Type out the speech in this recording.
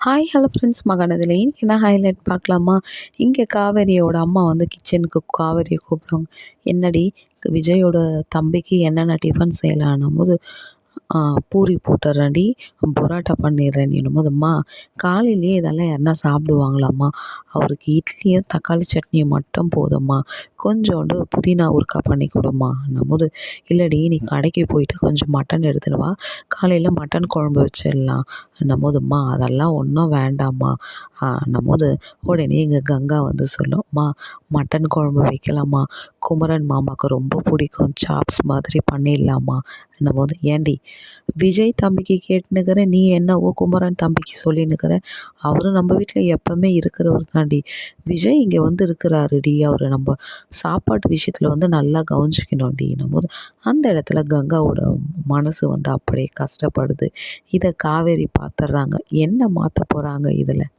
Hi hello friends மகாநதியில் இன்னைக்கு என்ன highlight பார்க்கலாமா? இங்கே காவேரியோட அம்மா வந்து கிச்சனுக்கு காவேரியை கூப்பிடுவாங்க. என்னடி விஜயோட தம்பிக்கு என்னென்ன டிஃபன் செய்யலான்னும் போது பூரி போட்டுடுறேன்டி, பரோட்டா பண்ணிடுறேன்னும் போதும்மா காலையிலேயே இதெல்லாம் யாருன்னா சாப்பிடுவாங்களாம்மா? அவருக்கு இட்லியும் தக்காளி சட்னியும் மட்டும் போதும்மா, கொஞ்சோண்டு புதினா ஊறுகாய் பண்ணி கொடும்மான்னும் போது, இல்லடி நீ கடைக்கு போயிட்டு கொஞ்சம் மட்டன் எடுத்துன்னு வா, காலையில் மட்டன் குழம்பு வச்சிடலாம் போதும்மா அதெல்லாம் ஒன்றும் வேண்டாம்மா போது உடனே எங்கள் கங்கா வந்து சொல்லும்மா, மட்டன் குழம்பு வைக்கலாமா, குமரன் மாமாவுக்கு ரொம்ப பிடிக்கும், சாப்ஸ் மாதிரி பண்ணிடலாமா போது, ஏண்டி விஜய் தம்பிக்கு கேட்டுனுக்கிற, நீ என்னவோ குமரன் தம்பிக்கு சொல்லினுக்கிற, அவரும் நம்ம வீட்டில் எப்போவுமே இருக்கிறவர் தாண்டி, விஜய் இங்கே வந்து இருக்கிறாருடி, அவரை நம்ம சாப்பாட்டு விஷயத்தில் வந்து நல்லா கவனிச்சிக்கணும்டி போது அந்த இடத்துல கங்காவோட மனசு வந்து அப்படியே கஷ்டப்படுது. இதை காவேரி பார்த்துட்றாங்க. என்ன மாற்ற போகிறாங்க இதில்?